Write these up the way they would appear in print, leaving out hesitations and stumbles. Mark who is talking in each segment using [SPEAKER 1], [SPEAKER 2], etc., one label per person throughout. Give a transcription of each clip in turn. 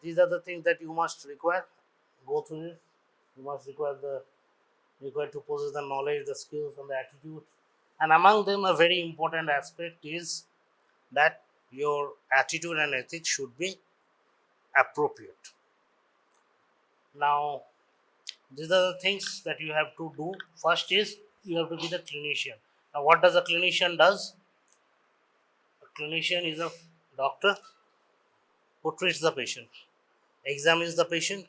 [SPEAKER 1] these are the things that you must require. Go through it. You must require to possess the knowledge, the skills, and the attitude. And among them, a very important aspect is that your attitude and ethics should be appropriate. Now, these are the things that you have to do. First is you have to be the clinician. Now, what does a clinician does? A clinician is a doctor who treats the patient, examines the patient,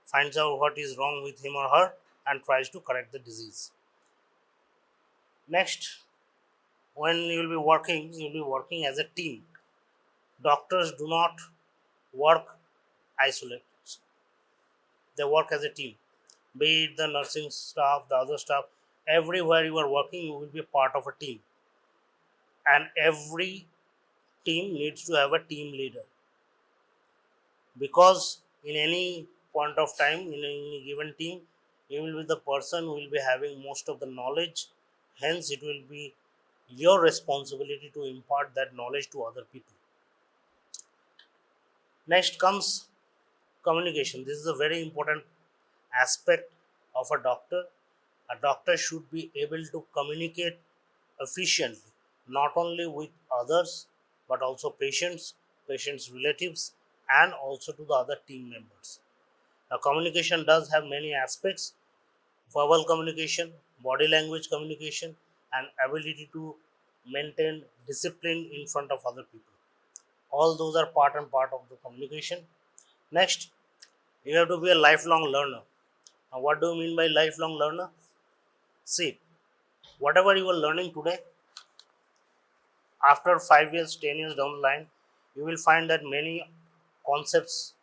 [SPEAKER 1] finds out what is wrong with him or her, and tries to correct the disease. Next, when you will be working as a team. Doctors do not work isolated; they work as a team. Be it the nursing staff, the other staff, everywhere you are working, you will be part of a team, and every team needs to have a team leader, because in any point of time in any given team, you will be the person who will be having most of the knowledge. Hence, it will be your responsibility to impart that knowledge to other people. Next comes communication. This is a very important aspect of a doctor. A doctor should be able to communicate efficiently, not only with others, but also patients' relatives, and also to the other team members. Now, communication does have many aspects: verbal communication, body language communication, and ability to maintain discipline in front of other people. All those are part and part of the communication. Next, you have to be a lifelong learner. Now, what do you mean by lifelong learner? See, whatever you are learning today, after 5 years, 10 years down the line, you will find that many concepts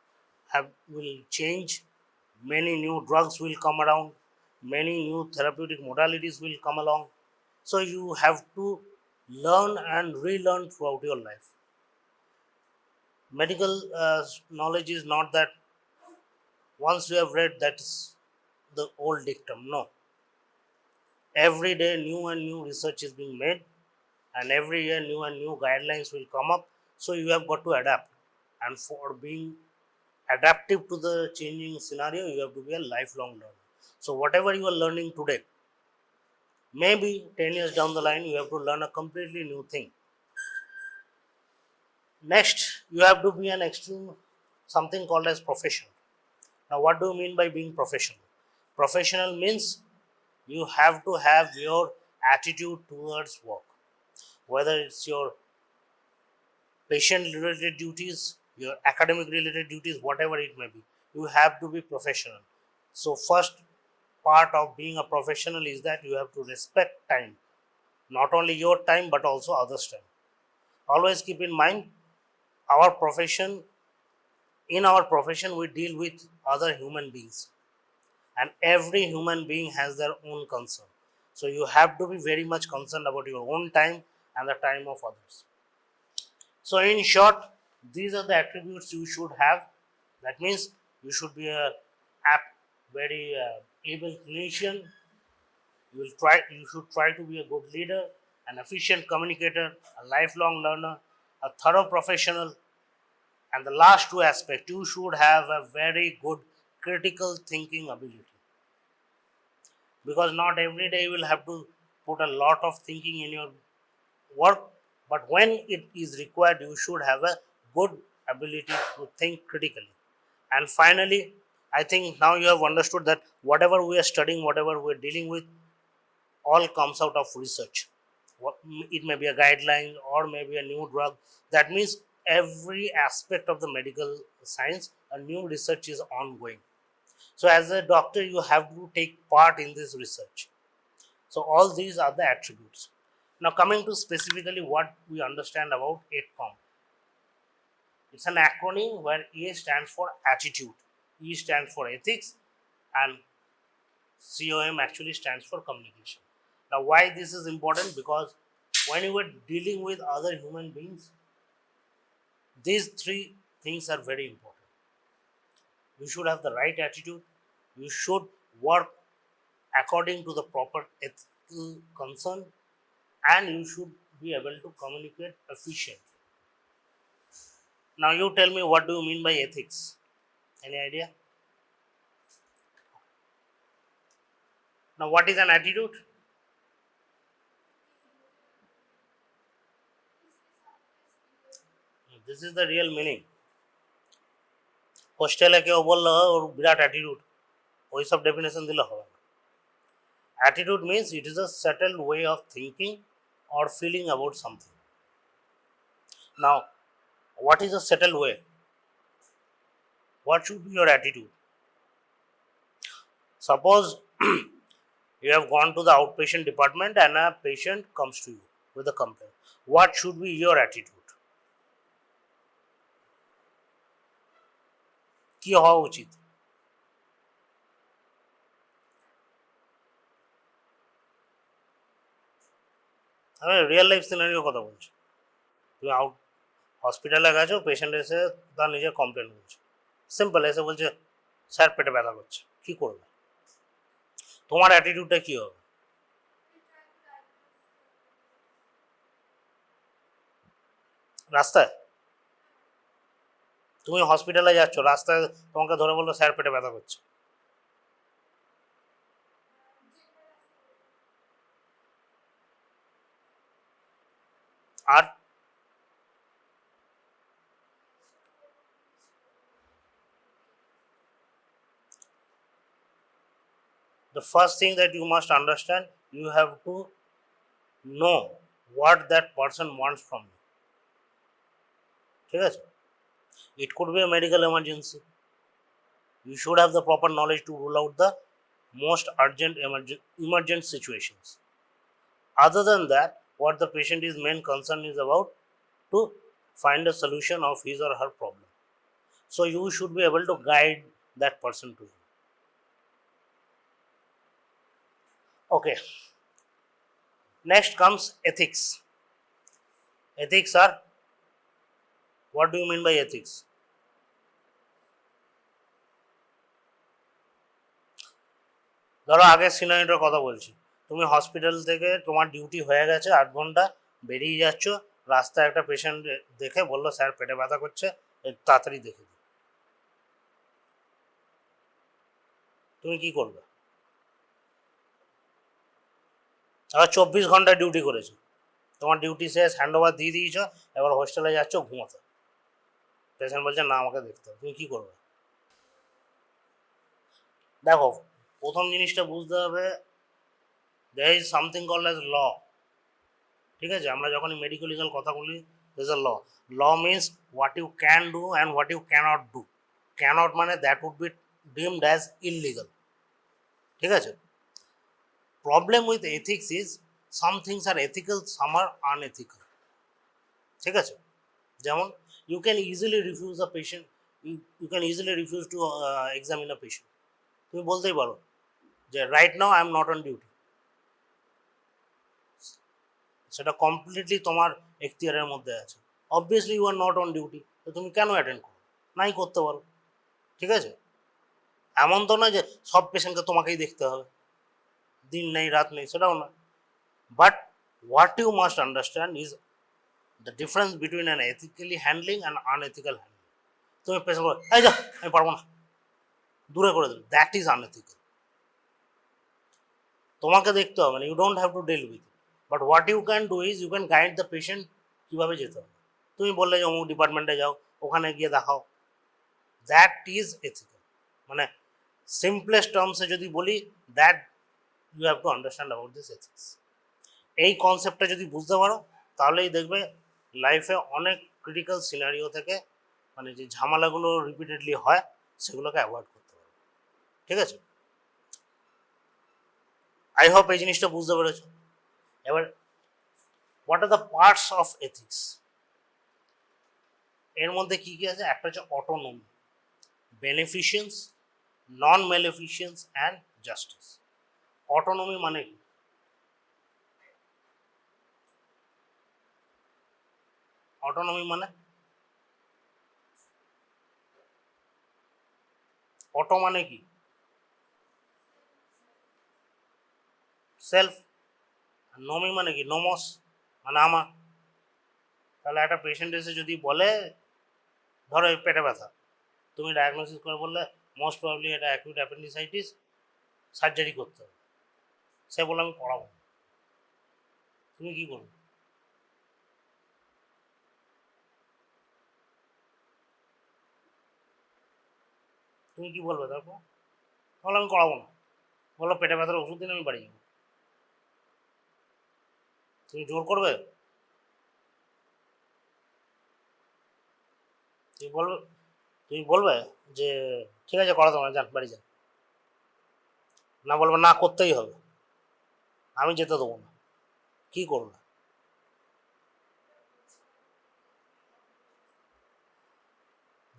[SPEAKER 1] will change, many new drugs will come around, many new therapeutic modalities will come along. So you have to learn and relearn throughout your life. Medical knowledge is not that once you have read, that's the old dictum. No, every day new and new research is being made, and every year new and new guidelines will come up. So you have got to adapt, and for being adaptive to the changing scenario, you have to be a lifelong learner. So whatever you are learning today, maybe 10 years down the line you have to learn a completely new thing. Next, you have to be an extreme, something called as professional. Now, what do you mean by being professional? Professional means you have to have your attitude towards work, whether it's your patient related duties, your academic related duties, whatever it may be. You have to be professional. So, first part of being a professional is that you have to respect time, not only your time but also others' time. Always keep in mind, our profession, in our profession, we deal with other human beings, and every human being has their own concern. So, you have to be very much concerned about your own time and the time of others. So, in short, these are the attributes you should have. That means you should be a very able clinician. You should try to be a good leader, an efficient communicator, a lifelong learner, a thorough professional, and the last two aspects, you should have a very good critical thinking ability. Because not every day you will have to put a lot of thinking in your work, but when it is required, you should have a good ability to think critically. And finally, I think now you have understood that whatever we are studying, whatever we are dealing with, all comes out of research. It may be a guideline or maybe a new drug. That means every aspect of the medical science, a new research is ongoing. So, as a doctor, you have to take part in this research. So, all these are the attributes. Now, coming to specifically what we understand about AITCOM, it's an acronym where A stands for attitude, E stands for ethics, and COM actually stands for communication. Now, why this is important? Because when you are dealing with other human beings, these three things are very important. You should have the right attitude, you should work according to the proper ethical concern, and you should be able to communicate efficiently. Now, you tell me, what do you mean by ethics? Any idea? Now, what is an attitude? This is the real meaning. হোস্টেলে কেউ বললো ওর বিরাট attitude, ওইসব definition দিলে হবে না। Attitude means it is a settled way of thinking or feeling about something. Now what is a settled way? What should be your attitude? Suppose you have gone to the outpatient department and a patient comes to you with a complaint. What should be your attitude? কি হওয়া উচিত? আমি real life scenario কথা বলছি। তুমি হসপিটালে গেছো, patient এসে তার নিজের কমপ্লেন বলছে, সিম্পল এসে বলছে স্যার পেটে ব্যথা করছে, কি করবে? তোমার অ্যাটিটিউডটা কি হবে? রাস্তায় তুমি হসপিটালে যাচ্ছ, রাস্তায় তোমাকে ধরে বললো স্যার পেটে ব্যথা করছে, আর the first thing that you must understand, you have to know what that person wants from you. ঠিক আছে? It could be a medical emergency. You should have the proper knowledge to rule out the most urgent emergent situations. Other than that, what the patient is main concern is about to find a solution of his or her problem. So you should be able to guide that person to you. Okay. Next comes ethics. Ethics are, what do you mean by ethics? ধরো আগের সিনারিটার কথা বলছি, তুমি hospital থেকে তোমার duty হয়ে গেছে 8 ঘন্টা, বেরিয়ে যাচ্ছ, রাস্তায় একটা পেশেন্ট দেখে বললো স্যার পেটে ব্যথা করছে, তাড়াতাড়ি দেখে দিই, তুমি কি করবে? আবার 24 ঘন্টা ডিউটি করেছো, তোমার ডিউটি শেষ, হ্যান্ড ওভার দিয়ে দিয়েছ, এবার হোস্টেলে যাচ্ছ ঘুমাতে, পেশেন্ট বলছে না আমাকে দেখতে হবে, তুমি কী করবে? দেখো, প্রথম জিনিসটা বুঝতে হবে, there is something called as law. ঠিক আছে? আমরা যখনই মেডিকেল লিগাল কথা বলি, there is a law. Law means what you can do and what you cannot do. Cannot মানে that would be deemed as illegal. ঠিক আছে? Problem with ethics is some things are ethical, some are unethical. ঠিক আছে? যেমন you can easily refuse a patient, you can easily refuse to examine a patient. তুমি বলতেই পারো যে right now I am not on duty, সেটা completely তোমার এখতিয়ারের মধ্যে আছে। Obviously you are not on duty, তো তুমি কেন অ্যাটেন্ড করো? নাই করতে পারো। ঠিক আছে? এমন তো না যে সব পেশেন্টকে তোমাকেই দেখতে হবে, দিন নেই রাত নেই, সেটাও না। But what you must understand is the difference between an ethically handling and unethical handling. তুমি পেশেন্ট বলো এই যা আমি পারবো না, দূরে করে দেবে, দ্যাট ইজ আনএথিক্যাল। তোমাকে দেখতে হবে না, you don't have to deal with it. But what you can do is you can guide the patient কীভাবে যেতে হবে। তুমি বললে যে অমুক ডিপার্টমেন্টে যাও, ওখানে গিয়ে দেখাও, দ্যাট ইজ এথিক্যাল। মানে সিম্পলেস্ট টার্মসে যদি বলি, that you have to understand about this ethics. এই কনসেপ্টটা যদি বুঝতে পারো, তাহলেই দেখবে লাইফে অনেক ক্রিটিক্যাল সিনারিও থেকে, মানে যে ঝামেলাগুলো রিপিটেডলি হয়, সেগুলোকে অ্যাভয়েড করতে পারবে। ঠিক আছে? আই হোপ এই জিনিসটা বুঝতে পেরেছ। এবার what are the parts of ethics? এর মধ্যে কী কী আছে? একটা হচ্ছে autonomy, beneficence, non maleficence and justice. Autonomy মানে কি? অটোনমি মানে, অটো মানে কি? সেলফ। নমি মানে কি? নোমস মানে আমার। তাহলে একটা পেশেন্ট এসে যদি বলে ধরো পেটে ব্যথা, তুমি ডায়াগনোসিস করে বললে মোস্ট প্রবাবলি এটা অ্যাকিউট অ্যাপেন্ডিসাইটিস, সার্জারি করতে হবে। সে বললো আমি করাবো না, তুমি কী করবে? তুমি কি বলবে তারপর? বললো আমি করাবো না, বললো পেটে ব্যথার ওষুধ দিন আমি বাড়ি যাবো। তুমি জোর করবে? তুমি বলবে যে ঠিক আছে করাতে হবে না, যান বাড়ি যান? না বলবে না করতেই হবে, আমি যেতে দেবো না, কী করবে?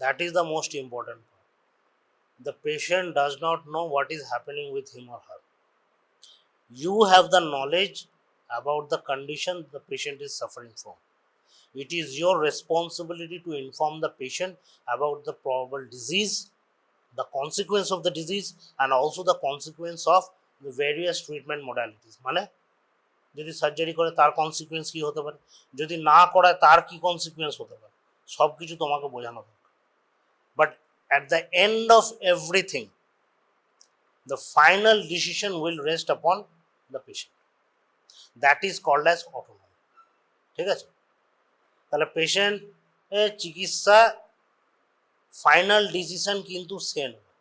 [SPEAKER 1] That is the most important part. The patient does not know what is happening with him or her. You have the knowledge about the condition the patient is suffering from. It is your responsibility to inform the patient about the probable disease, the consequence of the disease, and also the consequence of the various treatment modalities. মানে যদি surgery করে তার consequence কী হতে পারে, যদি না করায় তার কী কনসিকুয়েন্স হতে পারে, সব কিছু তোমাকে বোঝানো দরকার। But at the end of everything, the final decision will rest upon the patient. That is called as autonomy. ঠিক আছে? তাহলে পেশেন্টের চিকিৎসা ফাইনাল ডিসিশন কিন্তু সে নেবে।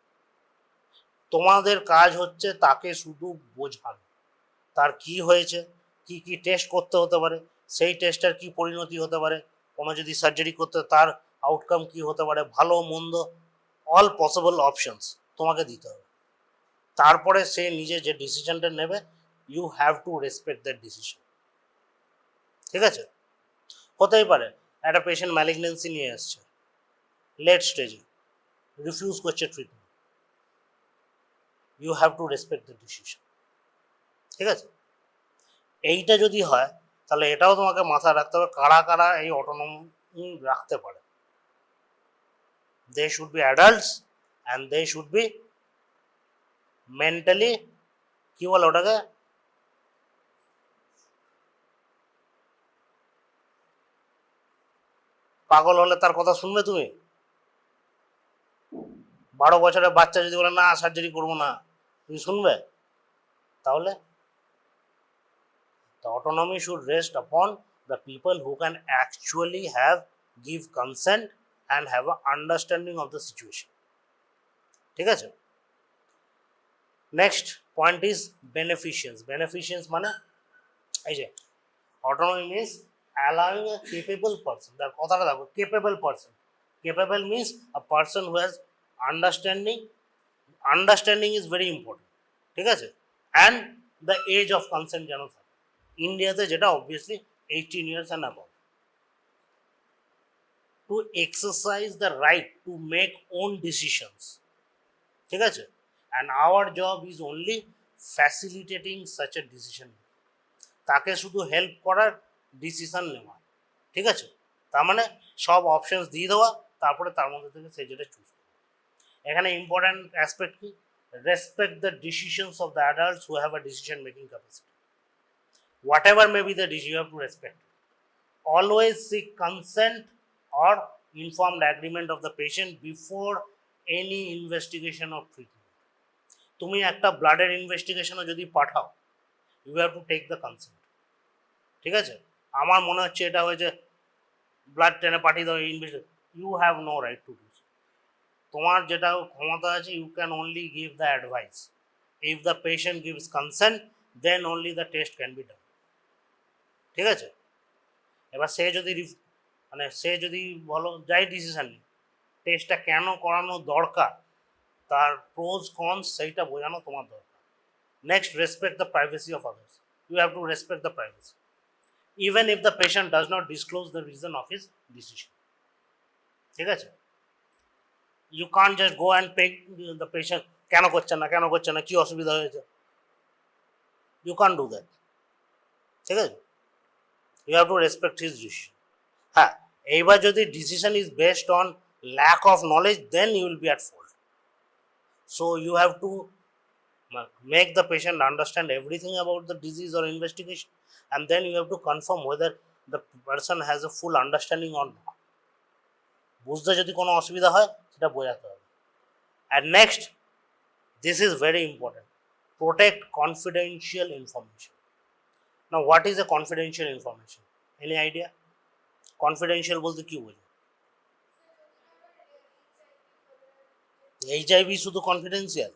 [SPEAKER 1] তোমাদের কাজ হচ্ছে তাকে শুধু বোঝানো, তার কি হয়েছে, কি কি টেস্ট করতে হতে পারে, সেই টেস্টের কি পরিণতি হতে পারে, কোনো যদি সার্জারি করতে তার আউটকাম কি হতে পারে, ভালো মন্দ অল পসিবল অপশনস তোমাকে দিতে হবে। তারপরে সে নিজে যে ডিসিশনটা নেবে, you have to respect that decision. ঠিক আছে? হতেই পারে একটা পেশেন্ট ম্যালিগনেন্সি নিয়ে আসছে, লেট স্টেজে, রিফিউজ করছে treatment, you have to respect the decision. ঠিক আছে? এইটা যদি হয় তাহলে এটাও তোমাকে মাথায় রাখতে হবে কারা কারা এই অটোনমি রাখতে পারে। They should be adults and they should be mentally, কি বলে ওটাকে, পাগল হলে তার কথা শুনবে তুমি? 12 বছরের বাচ্চা যদি বলে না সার্জারি করবো না, তুমি শুনবে? তাহলে the autonomy should rest upon the people who can actually give consent and have an understanding of the situation. ঠিক আছে? Next point is beneficence. Beneficence মানে এই যে autonomy means allowing a capable person, তার কথাটা দেখো, capable person. Capable means a person who has understanding is very important. ঠিক আছে? and the age of consent যেন থাকে ইন্ডিয়াতে, যেটা obviously 18 years and above, to exercise the right to make own decisions. ঠিক আছে? and our job is only facilitating such a decision. তাকে শুধু হেল্প করার, ডিসিশন নেওয়া। ঠিক আছে? তার মানে সব অপশনস দিয়ে দেওয়া, তারপরে তার মধ্যে থেকে সে যেটা চুজ করে। এখানে ইম্পর্ট্যান্ট অ্যাসপেক্ট কি, respect the decisions of the adults who have a decision making capacity. Whatever may be the decision, you have to respect it. Always seek consent or informed agreement of the patient before any investigation or treatment. তুমি একটা ব্লাডের ইনভেস্টিগেশনও যদি পাঠাও, you have to take the consent. ঠিক আছে? আমার মনে হচ্ছে এটা হয়েছে, ব্লাড টেনে পাঠিয়ে দাও investigation, you have no right to do. তোমার যেটা ক্ষমতা আছে, you can only give the advice. If the patient gives consent, then only the test can be done. ঠিক আছে? এবার সে যদি বলো যাই ডিসিশন নিই, টেস্টটা কেন করানো দরকার, তার প্রোজ কনস সেইটা বোঝানো তোমার দরকার। Next, respect the privacy of others. You have to respect the privacy even if the patient does not disclose the reason of his decision. ঠিক আছে? You can't just go and peck the patient, কেন করছে না, কি অসুবিধা হয়েছে, you can't do that. ঠিক আছে? You have to respect his decision. হ্যাঁ, এইবার যদি decision is based on lack of knowledge, then you will be at fault. So you have to make the patient understand everything about the disease or investigation, and then you have to confirm whether the person has a full understanding or not. বুঝতে যদি কোনো অসুবিধা হয় সেটা বোঝাতে হবে। And next, this is very important, protect confidential information. Now what is a confidential information? Any idea? Confidential বলতে কি বোঝো? এইচআইভি শুধু কনফিডেন্সিয়াল?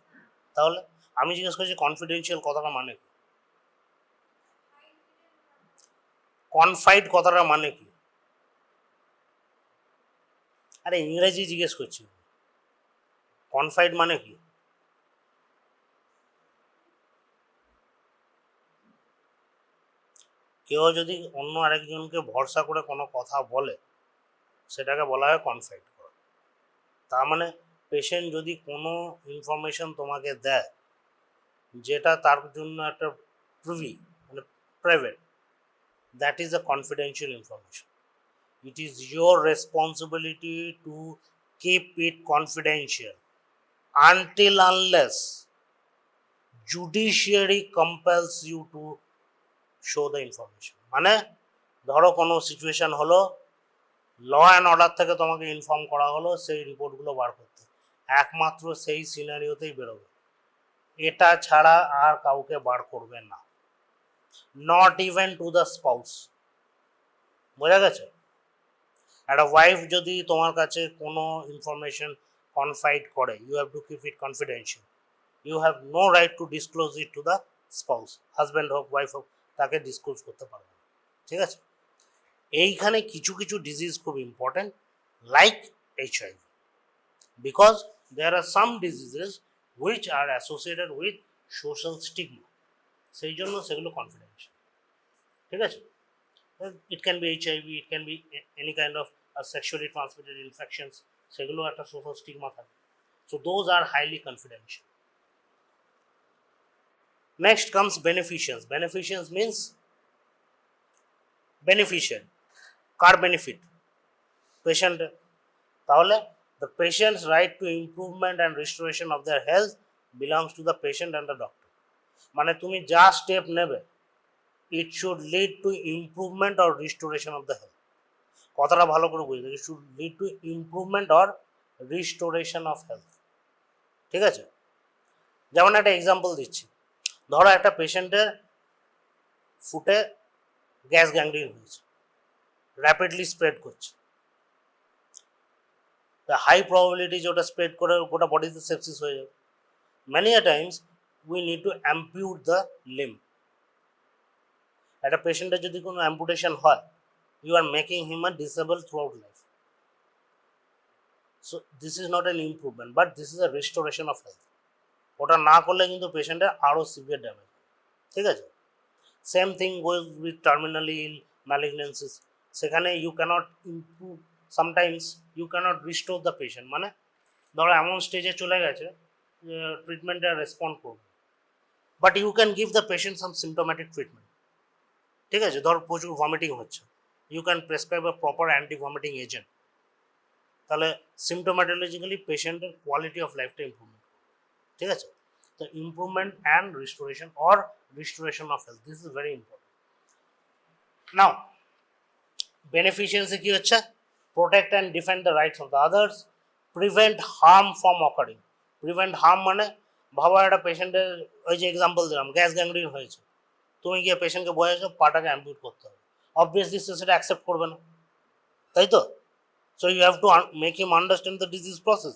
[SPEAKER 1] তাহলে আমি জিজ্ঞেস করছি কনফিডেন্সিয়াল কথাটা মানে কি? কনফাইড কথাটার মানে কি? আরে ইংরেজি জিজ্ঞেস করছি। কনফাইড মানে কি? কেউ যদি অন্য আরেকজনকে ভরসা করে কোনো কথা বলে সেটাকে বলা হয় কনফাইড করা। তার মানে পেশেন্ট যদি কোনো ইনফরমেশন তোমাকে দেয় যেটা তার জন্য একটা প্রিভি মানে private, that is a confidential information. It is your responsibility to keep it confidential until unless judiciary compels you to show the information. মানে ধরো কোনো সিচুয়েশন হলো, ল অ্যান্ড অর্ডার থেকে তোমাকে ইনফর্ম করা হলো সেই রিপোর্টগুলো বার করতে, একমাত্র সেই সিনারিওতেই বেরোবে, এটা ছাড়া আর কাউকে বার করবে না, not even to the spouse. বোঝা গেছে? একটা ওয়াইফ যদি তোমার কাছে কোনো ইনফরমেশন কনফাইড করে, you have to keep it confidential, you have no right to disclose it to the spouse, husband হোক ওয়াইফ হোক, তাকে ডিসক্লোজ করতে পারবে। ঠিক আছে? এইখানে কিছু কিছু ডিজিজ খুব important, like HIV, because there are some diseases which are associated with social stigma, সেই জন্য সেগুলো কনফিডেন্সিয়াল। ঠিক আছে? It can be HIV, it can be any kind of sexually transmitted infections, সেগুলো একটা সোশ্যাল স্টিগমা থাকে, so those are highly confidential. Next comes beneficence. Beneficence means beneficial, car benefit? Patient. তাহলে the patient's right to improvement and restoration of their health belongs to the patient and the doctor. মানে তুমি যা step নেবে, it should lead to improvement or restoration of the health. কথাটা ভালো করে বুঝবে, it should lead to improvement or restoration of health. ঠিক আছে? যেমন একটা এক্সাম্পল দিচ্ছি, ধরো একটা পেশেন্টের ফুটে গ্যাস গ্যাংগ্রিন হয়েছে, র্যাপিডলি স্প্রেড করছে, হাই প্রবাবিলিটি যে ওটা স্প্রেড করে গোটা বডিতে সেপসিস হয়ে যাবে। Many a times we need to amputate the limb. একটা পেশেন্টের যদি কোনো অ্যাম্পুটেশন হয়, you are making him a disabled throughout life. So this is not an improvement, but this is a restoration of health. ওটা না করলে কিন্তু পেশেন্টের আরও সিভিয়ার ড্যামেজ। ঠিক আছে? Same thing goes with terminally ill malignancies, সেখানে you can't improve, sometimes you can't restore the patient. মানে ধরো এমন স্টেজে চলে গেছে যে ট্রিটমেন্টে রেসপন্ড করবে, but you can give the patient some symptomatic treatment. ঠিক আছে? ধর প্রচুর ভমিটিং হচ্ছে, you can prescribe a proper anti vomiting agent, তাহলে সিমটোম্যাটোলজিক্যালি পেশেন্টের কোয়ালিটি অফ লাইফটা ইম্প্রুভমেন্ট। ঠিক আছে? তো improvement and restoration or restoration of health, this is very important. Now beneficence কি হচ্ছে? Protect and defend the rights of the others, prevent harm from occurring. Prevent harm মানে ভাবা একটা পেশেন্টের, ওই যে এক্সাম্পল দিলাম, গ্যাস গ্যাংগ্রিন হয়েছে, তুমি গিয়ে পেশেন্টকে বোঝাচ্ছো পাটাকে অ্যাম্পিউট করতে হবে, অবভিয়াসলি সে সেটা অ্যাকসেপ্ট করবে না, তাই তো? So you have to make him understand the disease process,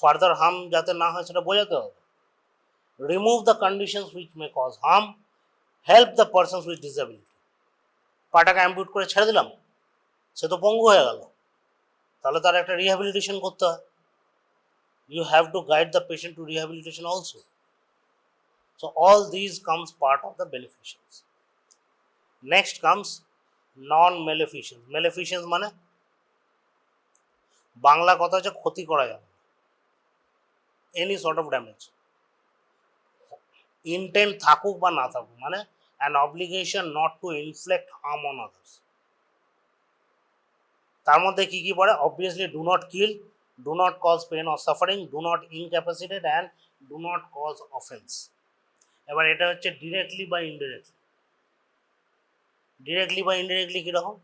[SPEAKER 1] further harm যাতে না হয় সেটা বোঝাতে হবে। Remove the conditions which may cause harm, help the persons with disability. পাটাকে অ্যাম্পিউট করে ছেড়ে দিলাম, সে তো পঙ্গু হয়ে গেল, তাহলে তার একটা রিহ্যাবিলিটেশন করতে হয়। You have to guide the patient to rehabilitation also. So all these comes part of the beneficence. Next comes non-maleficence. Maleficence মানে বাংলা কথা হচ্ছে ক্ষতি করা যাবে, any sort of damage, intent থাকুক বা না থাকুক, মানে an obligation not to inflict harm on others. তার মধ্যে কি কি পড়ে? Obviously do not kill, do not cause pain or suffering, do not incapacitate and do not cause offense. এবার এটা হচ্ছে ডিরেক্টলি বা ইনডিরেক্টলি। ডিরেক্টলি বা ইনডিরেক্টলি কীরকম?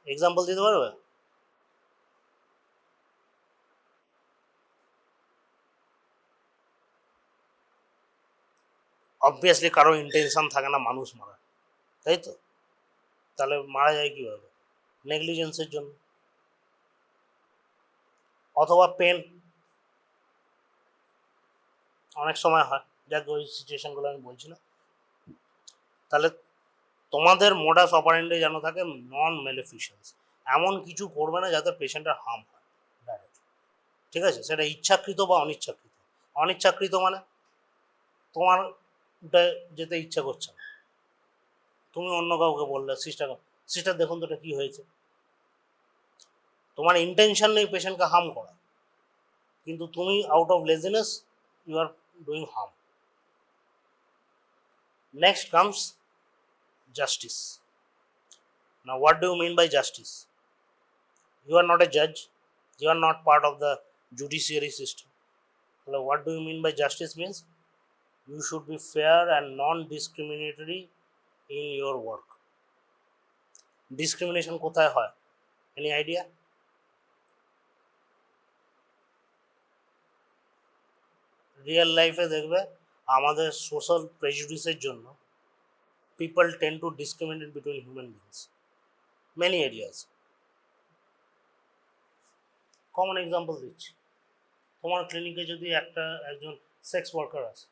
[SPEAKER 1] এক্সাম্পল দিতে পারবে? অবভিয়াসলি কারো ইন্টেনশন থাকে না মানুষ মারা, তাই তো? তাহলে মারা যায় কীভাবে? নেগলিজেন্সের জন্য, অথবা পেন অনেক সময় হয়, যাক ওই সিচুয়েশনগুলো আমি বলছি না। তাহলে তোমাদের মোডাস অপারেন্ডি যেন থাকে নন মেলিফিশেন্স, এমন কিছু করবে না যাতে পেশেন্টের হার্ম হয় ডাইরেক্ট, ঠিক আছে? সেটা ইচ্ছাকৃত বা অনিচ্ছাকৃত। অনিচ্ছাকৃত মানে তোমার যেতে ইচ্ছা করছে না, তুমি অন্য কাউকে বললে সিস্টার দেখুন তো এটা কী হয়েছে, তোমার ইন্টেনশন নেই পেশেন্টকে হার্ম করা, কিন্তু তুমি out of laziness you are doing harm. Next comes justice. Now what do you mean by justice? You are not a judge, you are not part of the judiciary system. So what do you mean by justice means you should be fair and non-discriminatory in your work. Discrimination কোথায় হয়? Any idea? Real লাইফে দেখবে আমাদের social প্রেজুডিসের জন্য people tend to discriminate between human beings. Many areas. Common example দিচ্ছি, তোমার ক্লিনিকে যদি একজন সেক্স ওয়ার্কার আছে,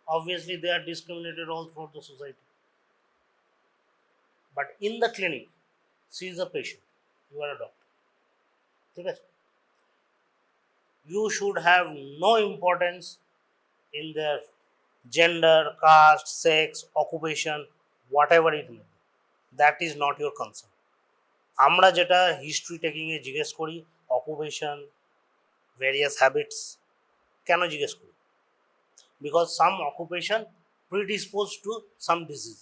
[SPEAKER 1] obviously they are discriminated all throughout the society. But in the clinic, she is a patient, you are a doctor. ঠিক আছে? You should have no importance in their gender, caste, sex, occupation, whatever it may be. That is not your concern. আমরা যেটা history টেকিংয়ে জিজ্ঞেস করি, occupation, various habits, কেন জিজ্ঞেস করি? Because some occupation predispose to some disease,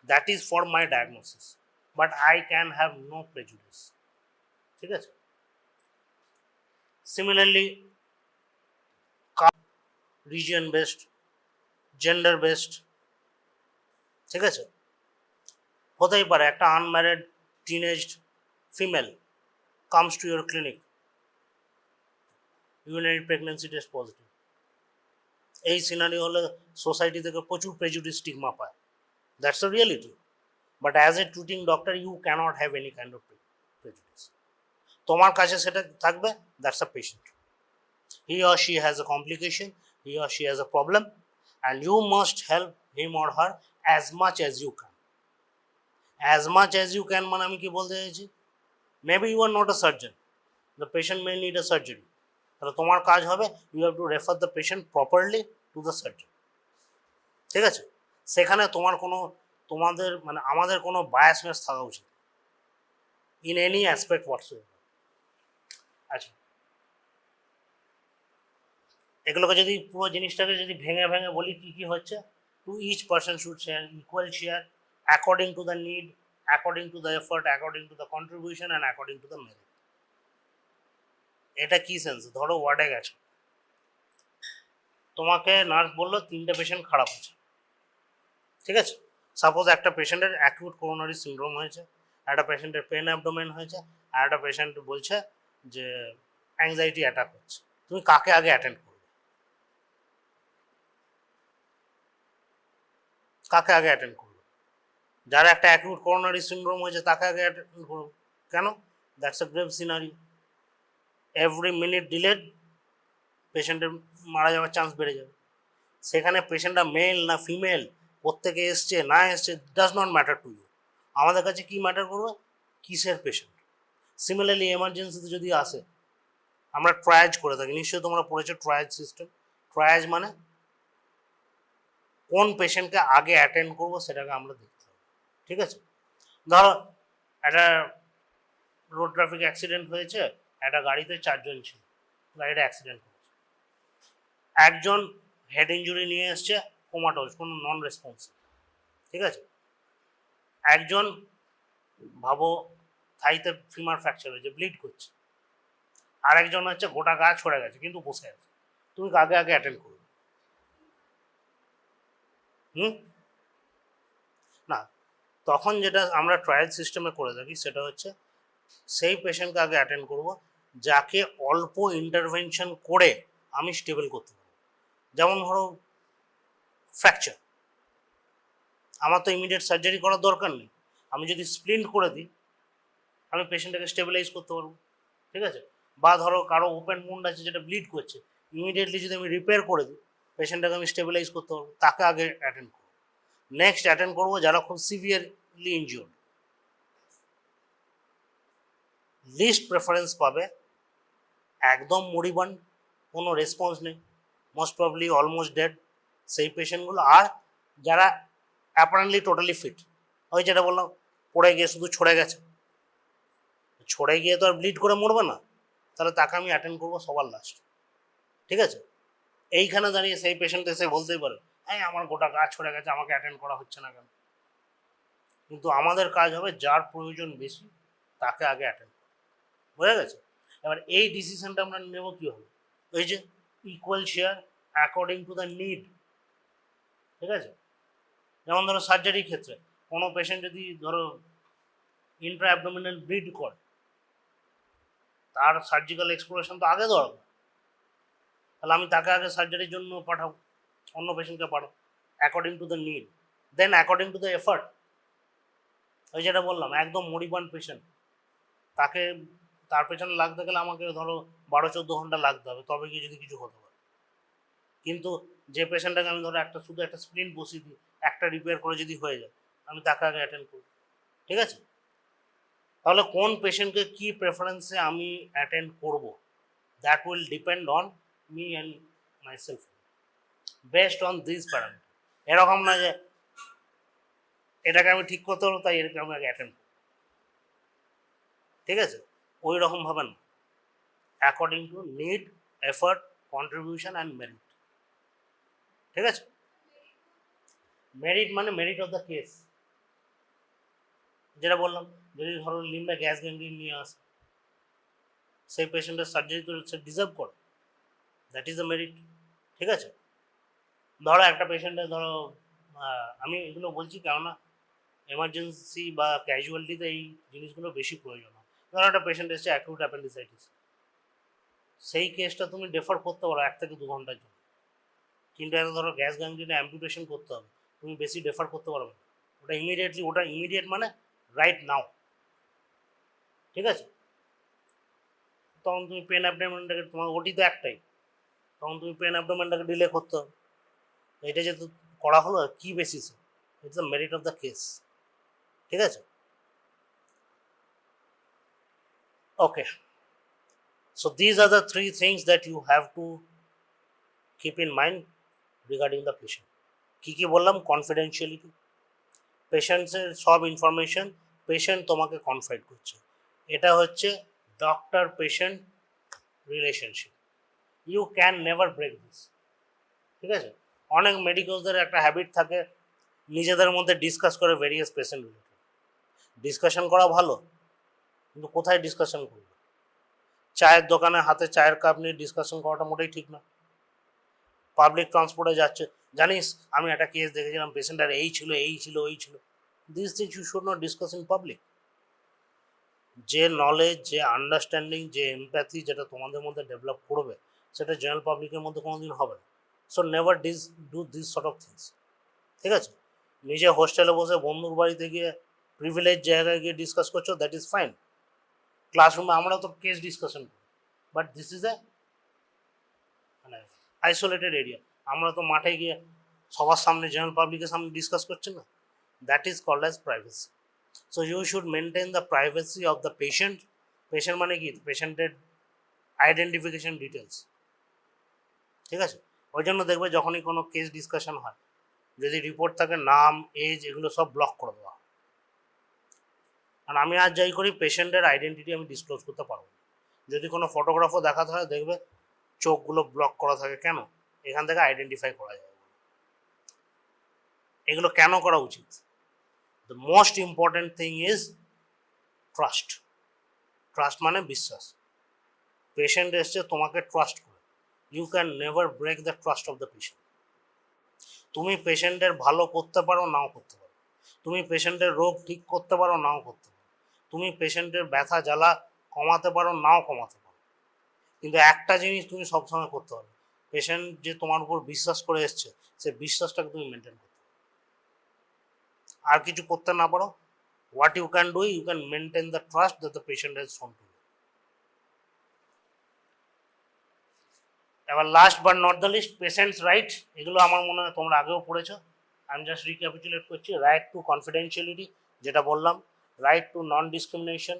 [SPEAKER 1] that is for my diagnosis, but I can have no prejudice, ঠিক আছে? Similarly region based, gender based, ঠিক আছে? হতেই পারে একটা unmarried teenaged female comes to your clinic, urinary pregnancy test positive. এই scenery হলে society থেকে প্রচুর প্রেজুডিস স্টিগমা পায়, that's the reality. But as a treating doctor you can't have any kind of prejudice. তোমার কাছে সেটা থাকবে, that's a patient, he or she has a complication, he or she has a problem, and you must help him or her as much as you can. As much as you can মানে আমি কি বলতে চাইছি, maybe you are not a surgeon, the patient may need a surgery, তাহলে তোমার কাজ হবে you have to refer the patient properly to the surgeon, ঠিক আছে? সেখানে তোমাদের মানে আমাদের কোনো বায়াসনেস থাকা উচিত ইন এনি অ্যাসপেক্ট হোয়াটসএভার। আচ্ছা, এগুলোকে যদি পুরো জিনিসটাকে যদি ভেঙে ভেঙে বলি কী কী হচ্ছে, to each person should share equal share according to the need, according to the effort, according to the contribution and according to the merit. এটা কি সেন্স? ধরো ওয়ার্ডে গেছে, তোমাকে নার্স বললো 3টে পেশেন্ট খারাপ আছে, ঠিক আছে? সাপোজ একটা পেশেন্টের অ্যাকিউট করোনারি সিনড্রোম হয়েছে, একটা পেশেন্টের পেন অ্যাবডোমেন হয়েছে, আর একটা পেশেন্ট বলছে যে অ্যাংজাইটি অ্যাটাক হচ্ছে। তুমি কাকে আগে অ্যাটেন্ড করবে? কাকে আগে অ্যাটেন্ড করবে? যারা একটা অ্যাকিউট করোনারি সিনড্রোম হয়েছে তাকে আগে অ্যাটেন্ড করবে। কেন? That's a grave scenery. Every minute delayed পেশেন্টের মারা যাওয়ার চান্স বেড়ে যাবে। সেখানে পেশেন্টটা মেল না ফিমেল, প্রত্যেকে এসছে না এসছে, does not matter to you. আমাদের কাছে কি ম্যাটার করবে? কিসের পেশেন্ট। সিমিলারলি এমার্জেন্সিতে যদি আসে, আমরা ট্রায়াজ করে থাকি, নিশ্চয়ই তোমরা পড়েছো ট্রায়াজ সিস্টেম। ট্রায়াজ মানে কোন পেশেন্টকে আগে অ্যাটেন্ড করবো সেটাকে আমরা দেখতে হবে, ঠিক আছে? ধরো একটা রোড ট্রাফিক অ্যাক্সিডেন্ট হয়েছে, একটা গাড়িতে 4 জন ছিল, গাড়িটা অ্যাক্সিডেন্ট হয়েছে, একজন হেড ইঞ্জুরি নিয়ে এসছে, কোমাটোজ, কোনো নন রেসপন্সিভ, ঠিক আছে? একজন ভাবো থাইতে ফিমার ফ্র্যাকচার হয়েছে, ব্লিড করছে, আর একজন হচ্ছে গোটা গা ছড়ে গেছে কিন্তু বসে আছে। তুমি আগে আগে অ্যাটেন্ড করবে? না, তখন যেটা আমরা ট্রায়াল সিস্টেমে করে থাকি সেটা হচ্ছে সেই পেশেন্টকে আগে অ্যাটেন্ড করব যাকে অল্প ইন্টারভেনশন করে আমি স্টেবল করতে পারবো। যেমন ধরো ফ্র্যাকচার, আমার তো ইমিডিয়েট সার্জারি করার দরকার নেই, আমি যদি স্প্লিন্ট করে দিই আমি পেশেন্টটাকে স্টেবিলাইজ করতে পারবো, ঠিক আছে। বা ধরো কারো ওপেন মুন্ড আছে যেটা ব্লিড করছে, ইমিডিয়েটলি যদি আমি রিপেয়ার করে দিই পেশেন্টটাকে আমি স্টেবিলাইজ করতে পারবো, তাকে আগে অ্যাটেন্ড করবো। নেক্সট অ্যাটেন্ড করবো যারা খুব সিভিয়ারলি ইনজিওর্ড, লিস্ট প্রেফারেন্স পাবে একদম মরিবান্ড, কোনো রেসপন্স নেই, মোস্ট প্রবলি অলমোস্ট ডেড, সেই পেশেন্টগুলো। আর যারা অ্যাপারেন্টলি টোটালি ফিট, ওই যেটা বললাম পড়ে গিয়ে শুধু ছড়ে গেছে, ছড়ে গিয়ে তো আর ব্লিড করে মরবে না, তাহলে তাকে আমি অ্যাটেন্ড করবো সবার লাস্ট, ঠিক আছে। এইখানে দাঁড়িয়ে সেই পেশেন্ট এসে বলতেই পারে হ্যাঁ আমার গোটা গা ছড়ে গেছে, আমাকে অ্যাটেন্ড করা হচ্ছে না কেন। কিন্তু আমাদের কাজ হবে যার প্রয়োজন বেশি তাকে আগে অ্যাটেন্ড করা, বোঝা গেছে। এবার এই ডিসিশনটা আমরা নেব কী হবে, ওই যে equal share according to the need, ঠিক আছে। যেমন ধরো সার্জারির ক্ষেত্রে কোনো পেশেন্ট যদি ধরো ইন্ট্রা অ্যাবডোমিনাল ব্লিড করে, তার সার্জিক্যাল এক্সপ্লোরেশন তো আগে দরকার, তাহলে আমি তাকে আগে সার্জারির জন্য পাঠাবো, অন্য পেশেন্টকে পাঠাবো according to the need, then according to the effort. ওই যেটা বললাম একদম মরিবান্ড পেশেন্ট, তাকে তার পেছনে লাগতে গেলে আমাকে ধরো 12-14 ঘন্টা লাগতে হবে, তবে গিয়ে যদি কিছু হতে পারে। কিন্তু যে পেশেন্টটাকে আমি ধরো শুধু একটা স্প্লিন্ট বসিয়ে দিই, একটা রিপেয়ার করে যদি হয়ে যায়, আমি তাকে আগে অ্যাটেন্ড করব, ঠিক আছে। তাহলে কোন পেশেন্টকে কি প্রেফারেন্সে আমি অ্যাটেন্ড করব, that will depend on me and myself, based on this parameter. এরকম না যে এটাকে আমি ঠিক করতে পারবো তাই এটাকে আমি আগে অ্যাটেন্ড করব, ঠিক আছে, ওই রকমভাবে না, according to need, effort, contribution and merit, ঠিক আছে। মেরিট মানে মেরিট অফ দ্য কেস, যেটা বললাম যদি ধরো লিম্বে গ্যাস গ্যাংগ্রিন নিয়ে আসে, সেই পেশেন্টের সার্জারি তো সে ডিজার্ভ করে, দ্যাট ইজ দ্য মেরিট, ঠিক আছে। ধরো একটা পেশেন্টের ধরো আমি এগুলো বলছি কেননা এমার্জেন্সি বা ক্যাজুয়ালিটিতে এই জিনিসগুলো বেশি প্রয়োজন হয়। ধরো একটা পেশেন্ট এসছে অ্যাকিউট অ্যাপেন্ডিসাইটিস, সেই কেসটা তুমি ডেফার করতে পারো 1 থেকে 2 ঘন্টার জন্য, কিন্তু একটা ধরো গ্যাস গ্যাংগ্রিনে অ্যাম্পুটেশন করতে হবে, তুমি বেশি ডেফার করতে পারবে না, ওটা ইমিডিয়েট মানে রাইট নাও, ঠিক আছে। তখন তুমি পেন অ্যাবডোমেনটাকে, তোমার ওটি তো একটাই, তখন তুমি পেন অ্যাবডোমেনটাকে ডিলে করতে হবে। এটা যেহেতু করা হলো কি বেসিসে, it's the merit of the case, ঠিক আছে। ওকে, so these are the 3 things that you have to keep in mind regarding the patient. কি কি বললাম, কনফিডেন্সিয়ালিটি, পেশেন্টসের সব ইনফরমেশন পেশেন্ট তোমাকে কনফাইড করছে, এটা হচ্ছে doctor patient relationship, you can never break this, ঠিক আছে। অনেক মেডিকেলসদের একটা হ্যাবিট থাকে নিজেদের মধ্যে ডিসকাস করে ভেরিয়াস পেশেন্ট রিলেটেড, ডিসকাশন করা ভালো, কিন্তু কোথায় ডিসকাশন করবে, চায়ের দোকানে হাতে চায়ের কাপ নিয়ে ডিসকাশন করাটা মোটেই ঠিক না। পাবলিক ট্রান্সপোর্টে যাচ্ছে, জানিস আমি একটা কেস দেখেছিলাম পেশেন্টার এই ছিল ওই ছিল, this things you should not discuss in public. যে নলেজ, যে আন্ডারস্ট্যান্ডিং, যে এমপ্যাথি যেটা তোমাদের মধ্যে ডেভেলপ করবে সেটা জেনারেল পাবলিকের মধ্যে কোনোদিন হবে না। So never do this sort of things, ঠিক আছে। নিজে হোস্টেলে বসে বন্ধুর বাড়িতে গিয়ে প্রিভিলেজ জায়গায় গিয়ে ডিসকাস করছো, দ্যাট ইজ ফাইন। ক্লাসরুমে আমরা তো কেস ডিসকাশন করি, বাট দিস ইজ এ মানে আইসোলেটেড এরিয়া, আমরা তো মাঠে গিয়ে সবার সামনে জেনারেল পাবলিকের সামনে ডিসকাস করছি না, that is called as privacy. So you should maintain the privacy of the patient. Patient মানে কি, পেশেন্টের আইডেন্টিফিকেশন ডিটেলস, ঠিক আছে। ওই জন্য দেখবে যখনই কোনো কেস ডিসকাশন হয়, যদি রিপোর্ট থাকে নাম, এজ, এগুলো সব ব্লক করে দেওয়া। আর আমি আজ যাই করি পেশেন্টের আইডেন্টিটি আমি ডিসক্লোজ করতে পারবো না। যদি কোনো ফটোগ্রাফও দেখাতে হয় দেখবে চোখগুলো ব্লক করা থাকে, কেন, এখান থেকে আইডেন্টিফাই করা যায়। এগুলো কেন করা উচিত? The most important thing is trust. Trust মানে বিশ্বাস। পেশেন্ট এসছে তোমাকে ট্রাস্ট করে, you can never break the trust of the patient. তুমি পেশেন্টের ভালো করতে পারো, নাও করতে পারো, তুমি পেশেন্টের রোগ ঠিক করতে পারো, নাও করতে পারো, তুমি পেশেন্টের ব্যথা জ্বালা কমাতে পারো, নাও কমাতে পারো, কিন্তু একটা জিনিস তুমি সবসময় করতে হবে, পেশেন্ট যে তোমার উপর বিশ্বাস করে এসছে, সেই বিশ্বাসটাকে তুমি মেনটেন করতে, আর কিছু করতে না পারো, what you can do, you can maintain the trust that the patient has shown to you. এবার last but not the least, patients right, এগুলো আমার মনে হয় তোমরা আগেও পড়েছো, আমি জাস্ট রিক্যাপিচুলেট করছি। রাইট টু কনফিডেন্সিয়ালিটি, যেটা বললাম, right to non discrimination,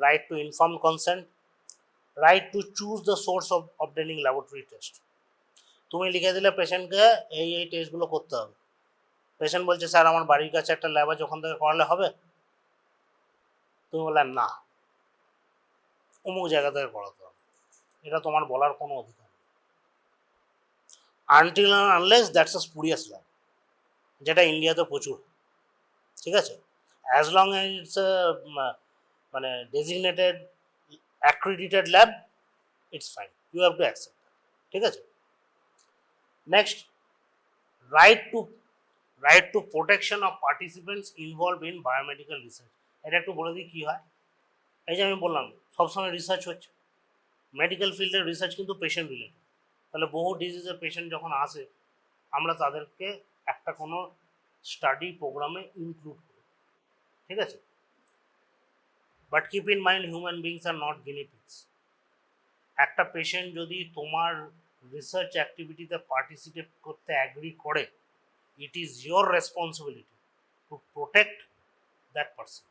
[SPEAKER 1] right to inform consent, right to choose the source of obtaining laboratory test. তুমি লিখে দিলে পেশেন্টকে এই টেস্টগুলো করতে হবে। পেশেন্ট বলছে স্যার আমার বাড়ির কাছে একটা ল্যাব আছে, ওখান থেকে করালে হবে? তুমি বললে না, অমুক জায়গা থেকে করাতে হবে, এটা তোমার বলার কোনো অধিকার নেই, until unless that's a spurious lab, যেটা ইন্ডিয়াতে প্রচুর, ঠিক আছে? অ্যাজ লং এজ ইটস মানে designated accredited lab, it's fine, you have to accept, ঠিক আছে? Next, right to protection of participants involve in biomedical research. এটা একটু বলে দিই কী হয়। এই যে আমি বললাম সবসময় রিসার্চ হচ্ছে, মেডিকেল ফিল্ডের রিসার্চ কিন্তু পেশেন্ট রিলেটেড, তাহলে বহু ডিজিজের পেশেন্ট যখন আসে আমরা তাদেরকে একটা কোনো স্টাডি প্রোগ্রামে ইনক্লুড করি, ঠিক আছে? But keep in mind human beings are not Guinea pigs. একটা পেশেন্ট যদি তোমার রিসার্চ অ্যাক্টিভিটিতে পার্টিসিপেট করতে অ্যাগ্রি করে, it is your responsibility to protect that person,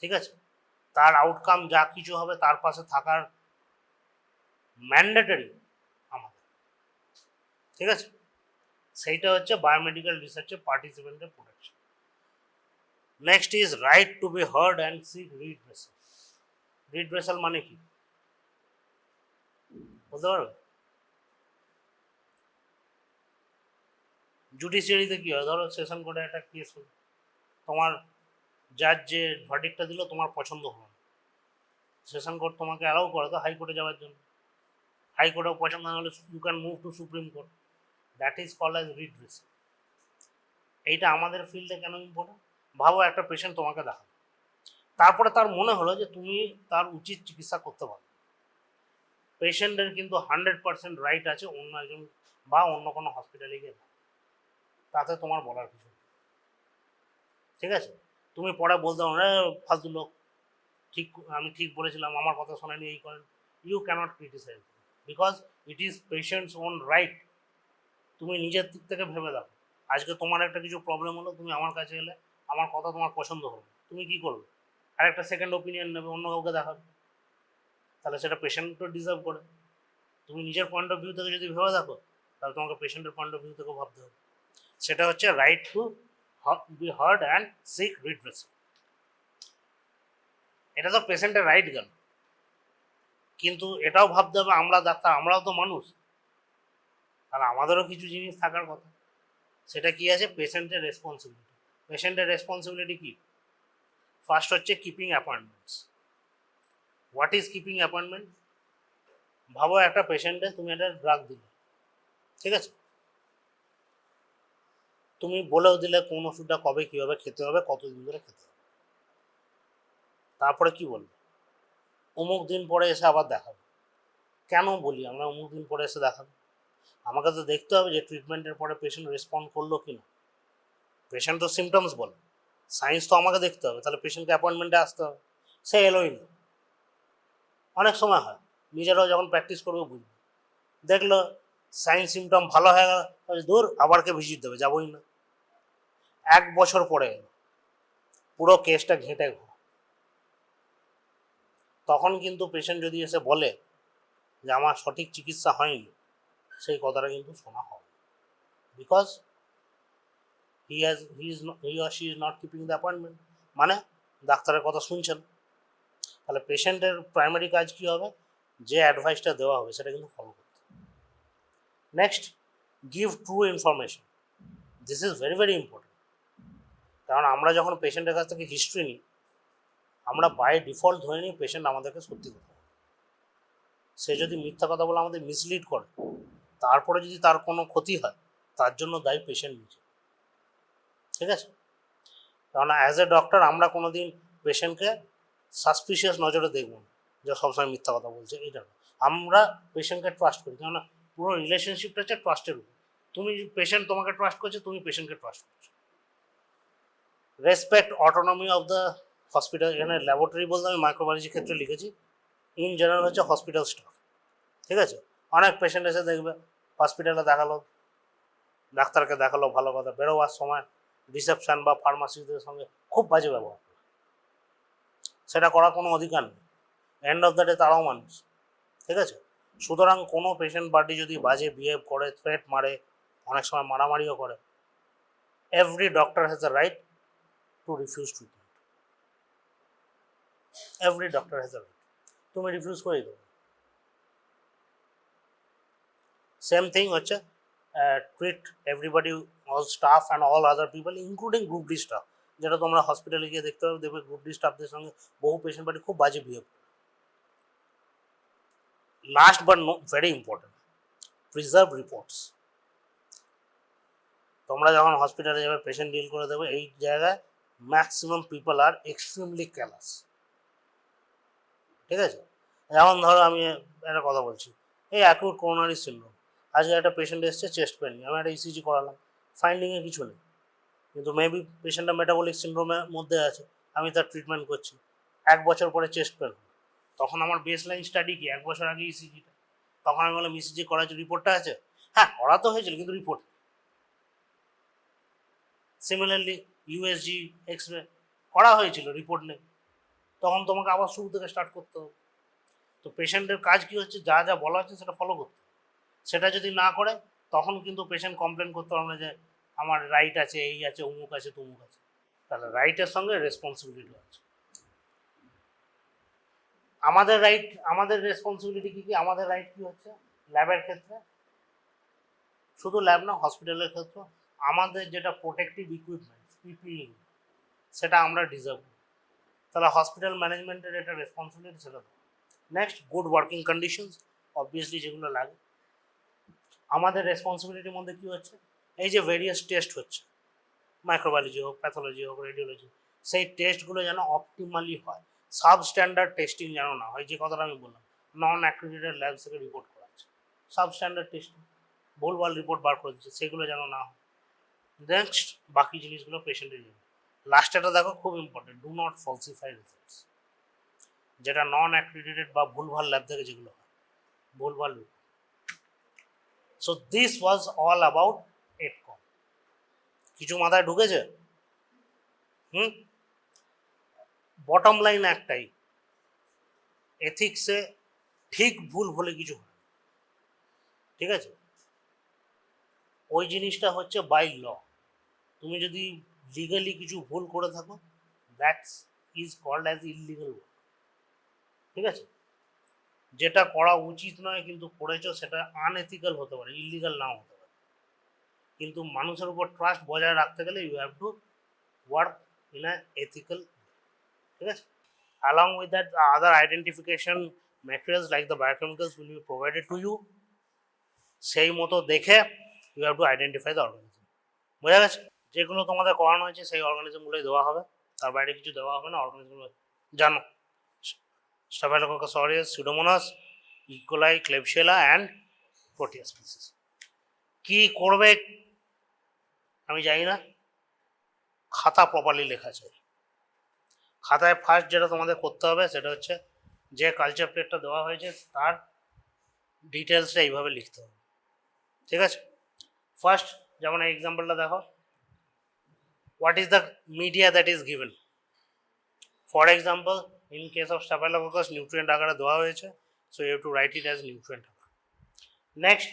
[SPEAKER 1] ঠিক আছে? তার আউটকাম যা কিছু হবে তার পাশে থাকার ম্যান্ডেটরি আমাদের, ঠিক আছে? সেইটা হচ্ছে বায়োমেডিক্যাল রিসার্চে পার্টিসিপেন্টের protection. Next is right to be heard and seek redressal. Redressal মানে কি বলতে পারবে? জুডিশিয়ারিতে কি হয়, ধরো সেশন কোর্টে একটা কেস হলো, তোমার জাজ যে ভার্ডিক্টটা দিল তোমার পছন্দ হলো না, সেশন কোর্ট তোমাকে অ্যালাউ করে তো হাইকোর্টে যাওয়ার জন্য, হাইকোর্টেও পছন্দ না হলে you can move to supreme court, that is called as redressal. এইটা আমাদের ফিল্ডে কেন ইম্পর্টেন্ট? ভাবো একটা পেশেন্ট তোমাকে দেখালো, তারপরে তার মনে হলো যে তুমি তার উচিত চিকিৎসা করতে পারো, পেশেন্টের কিন্তু 100% রাইট আছে অন্য একজন বা অন্য কোনো হসপিটালে গিয়ে, তাতে তোমার বলার কিছু নেই, ঠিক আছে? তুমি পরে বলতে পারো ফালতু লোক, ঠিক আমি ঠিক বলেছিলাম, আমার কথা শোনেনি, এই করেন। You cannot criticise because it is patient's own right. তুমি নিজের দিক থেকে ভেবে দাও, আজকে তোমার একটা কিছু প্রবলেম হলো, তুমি আমার কাছে এলে, আমার কথা তোমার পছন্দ হলো, তুমি কি করবে? আর একটা সেকেন্ড ওপিনিয়ন নেবে, অন্য কাউকে দেখাবে, তাহলে সেটা পেশেন্টও ডিজার্ভ করে। তুমি নিজের পয়েন্ট অফ ভিউ থেকে যদি ভেবে দেখো, তাহলে তোমাকে পেশেন্টের পয়েন্ট অফ ভিউ থেকেও ভাবতে হবে। সেটা হচ্ছে right to be heard and seek redressal. এটা তো পেশেন্টের রাইট গেল, কিন্তু এটাও ভাবতে হবে আমরা ডাক্তার, আমরাও তো মানুষ, তাহলে আমাদেরও কিছু জিনিস থাকার কথা। সেটা কি আছে? পেশেন্টের রেসপন্সিবিলিটি। পেশেন্টের রেসপন্সিবিলিটি কি? ফার্স্ট হচ্ছে keeping appointments. What is keeping appointment? ভাবো একটা পেশেন্টে তুমি একটা ড্রাগ দিলে, ঠিক আছে? তুমি বলেও দিলে কোন ওষুধটা কবে কীভাবে খেতে হবে, কতদিন ধরে খেতে হবে, তারপরে কি বলবে? অমুক দিন পরে এসে আবার দেখাবে। কেন বলি আমরা অমুক দিন পরে এসে দেখাবে? আমাকে তো দেখতে হবে যে ট্রিটমেন্টের পরে পেশেন্ট রেসপন্ড করলো কি না। পেশেন্ট তো সিমটমস বলে, সায়েন্স তো আমাকে দেখতে হবে, তাহলে পেশেন্টকে অ্যাপয়েন্টমেন্টে আসতে হবে, সে এলোই না। অনেক সময় হয় নিজেরাও যখন প্র্যাকটিস করবে বুঝবে, দেখলো সাইন সিমটম ভালো হয়ে গেল, দূর আবারকে ভিজিট দেবে, যাবোই না। 1 বছর পরে পুরো কেসটা ঘেঁটে ঘোরা, তখন কিন্তু পেশেন্ট যদি এসে বলে যে আমার সঠিক চিকিৎসা হয়নি, সেই কথাটা কিন্তু শোনা হবে, because he or she is not keeping the appointment, মানে ডাক্তারের কথা শুনছেন। তাহলে পেশেন্টের প্রাইমারি কাজ কী হবে? যে অ্যাডভাইসটা দেওয়া হবে সেটা কিন্তু ফলো করতে। Next, give true information. This is very very important, কারণ আমরা যখন পেশেন্টের কাছ থেকে হিস্ট্রি নিই, আমরা বাই ডিফল্ট ধরে নিই পেশেন্ট আমাদেরকে সত্যি কথা বলে। সে যদি মিথ্যা কথা বলে আমাদের মিসলিড করে, তারপরে যদি তার কোনো ক্ষতি হয়, তার জন্য দায়ী পেশেন্ট নিজে, ঠিক আছে? কারণ অ্যাজ এ ডক্টর আমরা কোনো দিন পেশেন্টকে সাসপিশিয়াস নজরে দেখব না যে সবসময় মিথ্যা কথা বলছে, এটা আমরা পেশেন্টকে ট্রাস্ট করি, কেননা পুরো রিলেশনশিপটা হচ্ছে ট্রাস্টের উপর। তুমি পেশেন্ট তোমাকে ট্রাস্ট করছে, তুমি পেশেন্টকে ট্রাস্ট করছো। Respect autonomy of the hospital, এখানে ল্যাবরেটরি বলতে আমি মাইক্রোবায়োলজির ক্ষেত্রে লিখেছি। ইন জেনারেল হচ্ছে হসপিটাল স্টাফ, ঠিক আছে। অনেক পেশেন্ট এসে দেখবে হসপিটালে দেখালো, ডাক্তারকে দেখালো, ভালো কথা, বেরোবার সময় রিসেপশন বা ফার্মাসিদের সঙ্গে খুব বাজে ব্যবহার, সেটা করার কোনো অধিকার নেই। এন্ড অফ দ্য ডে তারাও মানুষ, ঠিক আছে। সুতরাং কোনো পেশেন্ট পার্টি যদি বাজে বিহেভ করে, থ্রেট মারে, অনেক সময় মারামারিও করে, every doctor has the right two refuse treatment. Every doctor has the right, তুমি রিফিউজ করে দেবে। সেম থিং হচ্ছে treat everybody, all staff and all other people including group D staff, যেটা তোমরা হসপিটালে গিয়ে দেখতে পাবে, দেখবে গ্রুপ ডি স্টাফদের সঙ্গে বহু পেশেন্ট পার্টি খুব বাজে behave. Last but no very important, preserve reports. তোমরা যখন হসপিটালে যাবে, পেশেন্ট ডিল করে দেবে, এই জায়গায় maximum people are extremely callous, ঠিক আছে। যেমন ধরো আমি একটা কথা বলছি, এই অ্যাকিউট কোরোনারি সিনড্রোম, আজকে একটা পেশেন্ট এসছে চেস্ট পেন, আমি একটা ইসিজি করালাম, ফাইন্ডিংয়ে কিছু নেই, কিন্তু মেবি পেশেন্টটা মেটাবলিক সিনড্রোমের মধ্যে আছে, আমি তার ট্রিটমেন্ট করছি, 1 বছর পরে চেস্ট পেন, তখন আমার বেস লাইন স্টাডি কি 1 বছর আগে ইসিজিটা, তখন আমি বললাম ইসিজি করার রিপোর্টটা আছে, হ্যাঁ করা তো হয়েছিল কিন্তু report. Similarly USG X ray করা হয়েছিল, রিপোর্ট নেই, তখন তোমাকে আবার শুরু থেকে স্টার্ট করতে হবে। তো পেশেন্টের কাজ কি হচ্ছে, যা যা বলা হচ্ছে সেটা ফলো করতে, সেটা যদি না করে তখন কিন্তু পেশেন্ট কমপ্লেন করতে পারবে না যে আমার রাইট আছে, এই আছে, অমুক আছে, তমুক আছে। তাহলে রাইটের সঙ্গে রেসপন্সিবিলিটি আছে। আমাদের রাইট, আমাদের রেসপন্সিবিলিটি কী কী, আমাদের রাইট কী হচ্ছে, ল্যাবের ক্ষেত্রে, শুধু ল্যাব না, হসপিটালের ক্ষেত্রে আমাদের যেটা প্রোটেক্টিভ ইকুইপমেন্ট পিপিই, সেটা আমরা ডিজার্ভ করি। তাহলে হসপিটাল ম্যানেজমেন্টের এটা রেসপন্সিবিলিটি, সেটা। Next, good working conditions, obviously যেগুলো লাগে। আমাদের রেসপন্সিবিলিটির মধ্যে কী হচ্ছে, এই যে ভেরিয়াস টেস্ট হচ্ছে, মাইক্রোবায়োলজি হোক, প্যাথোলজি হোক, রেডিওলজি, সেই টেস্টগুলো যেন অপটিমালি হয়, সাবস্ট্যান্ডার্ড টেস্টিং যেন না হয়, যে কথাটা আমি বললাম, নন অ্যাক্রিডিটেড ল্যাব থেকে রিপোর্ট করাচ্ছে, সাবস্ট্যান্ডার্ড টেস্টিং, ভুলভাল রিপোর্ট বার করে দিচ্ছে, সেগুলো যেন না হয়। নেক্সট, বাকি জিনিসগুলো পেশেন্টের জন্য। লাস্টেটা দেখো খুব important, do not falsify results, যেটা নন অ্যাক্রিডিটেড বা ভুলভাল ল্যাব থেকে যেগুলো হয়, ভুলভাল। So this was all about AETCOM. কিছু মাথায় ঢুকেছে? বটম লাইন একটাই, এথিক্সে ঠিক ভুল বলে কিছু হয়, ঠিক আছে। ওই জিনিসটা হচ্ছে বাই ল, তুমি যদি লিগালি কিছু ভুল করে থাকো, that's is called as illegal, ঠিক আছে। যেটা করা উচিত নয় কিন্তু করেছো, সেটা আনএথিক্যাল হতে পারে, ইললিগাল নাও হতে পারে, কিন্তু মানুষের উপর ট্রাস্ট বজায় রাখতে গেলে you have to work in a ethical, ঠিক আছে। Along with that, other identification materials like the biochemicals will be provided to you. সেই মতো দেখে you have to identify the organism. বোঝা গেছে? যেগুলো তোমাদের করানো হয়েছে সেই অর্গানিজমগুলোই দেওয়া হবে, তার বাইরে কিছু দেওয়া হবে না। অর্গানিজমগুলো জানো, staphylococcus aureus, pseudomonas, E coli, klebsiella and proteus species. কী করবে আমি জানি না, খাতা প্রপারলি লেখা চাই। খাতায় ফার্স্ট যেটা তোমাদের করতে হবে সেটা হচ্ছে, যে কালচার প্লেটটা দেওয়া হয়েছে তার ডিটেলসটা এইভাবে লিখতে হবে, ঠিক আছে। ফার্স্ট যেমন এক্সাম্পলটা দেখো, what is the media that is given. For example, in case of staphylococcus nutrient আকারে দেওয়া হয়েছে, so you have to write it as nutrient আকার। Next,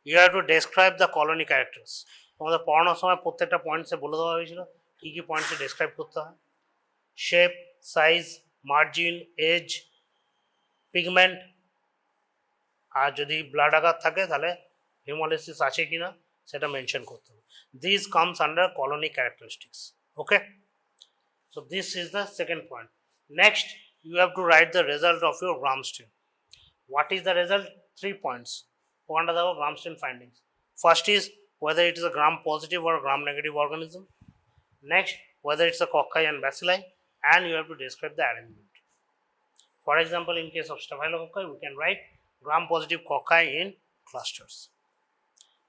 [SPEAKER 1] you have to describe the colony characters. তোমাদের পড়ানোর সময় প্রত্যেকটা পয়েন্টসে বলে দেওয়া হয়েছিল কী কী পয়েন্টসে ডেসক্রাইব করতে হয়। Shape, size, margin, edge, pigment, আর যদি ব্লাড আকার থাকে তাহলে হিমোলাইসিস আছে কিনা সেটা মেনশন করতে হবে। This comes under colony characteristics, okay. So this is the second point. Next, you have to write the result of your gram stain. What is the result? 3 points. One of the gram stain findings. First is whether it is a gram positive or a gram negative organism. Next, whether it's a cocci and bacilli, and you have to describe the arrangement. For example, in case of staphylococci, we can write gram positive cocci in clusters.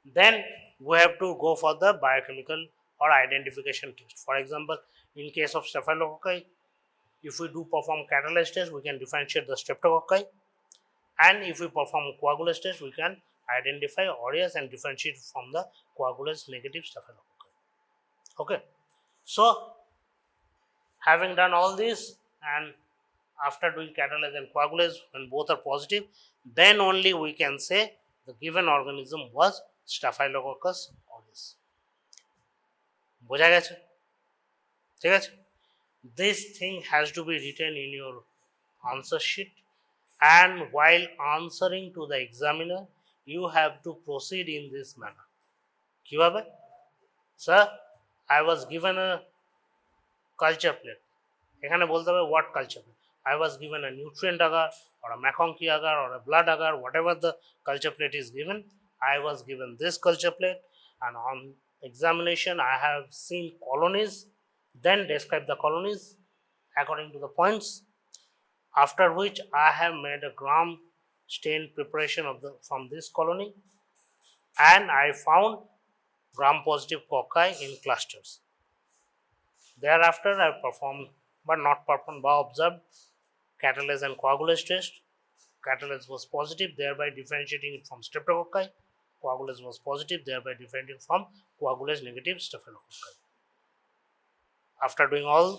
[SPEAKER 1] then we have to go for the biochemical or identification test. For example, in case of staphylococci, if we do perform catalase test, we can differentiate the streptococci, and if we perform coagulase test, we can identify aureus and differentiate from the coagulase negative staphylococci. Okay, so having done all this, and after doing catalase and coagulase, when both are positive, then only we can say the given organism was Staphylococcus aureus. বোঝা গেছে? ঠিক আছে? This thing has to be written in your answer sheet, and while answering to the examiner, you have to proceed in this manner. কিভাবে? Sir, I was given a culture plate. এখানে বলতে হবে what culture plate. I was given a nutrient agar or a McConkey agar or a blood agar, whatever the culture plate is given. I was given this culture plate, and on examination I have seen colonies, then describe the colonies according to the points, after which I have made a gram stain preparation of the from this colony, and I found gram positive cocci in clusters. Thereafter I performed but not performed but observed catalase and coagulase test. Catalase was positive, thereby differentiating it from streptococci. Coagulase was positive, thereby differentiating from coagulase negative staphylococci. After doing all,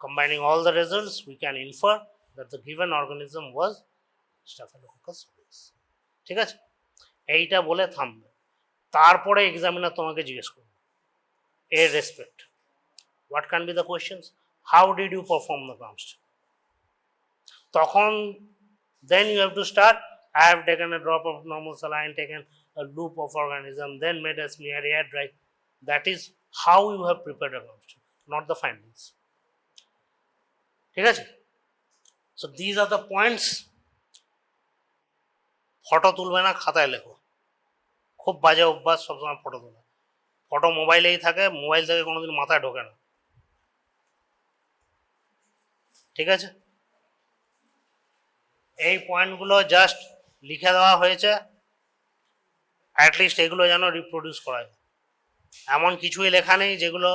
[SPEAKER 1] combining all the results, we can infer that the given organism was Staphylococcus aureus. ঠিক আছে? এইটা বলে থামবে, তারপরে examiner তোমাকে জিজ্ঞেস করবে এর respect, what can be the questions, how did you perform the gram stain? তখন then you have to start, I have taken a drop of normal saline, taken a loop of organism, then made a smear, air dry. That is how you have prepared a gram stain, not the findings. ঠিক আছে? So these are the points. Photo তুলবে না, খাতায় লেখো। খুব বাজে অভ্যাস সবসময় ফটো তোলা। ফটো মোবাইলেই থাকে, মোবাইল থেকে কোনোদিন মাথায় ঢোকে না। ঠিক আছে? এই পয়েন্টগুলো জাস্ট লিখে দেওয়া হয়েছে, অ্যাটলিস্ট এগুলো যেন রিপ্রোডিউস করা যায়। এমন কিছুই লেখা নেই যেগুলো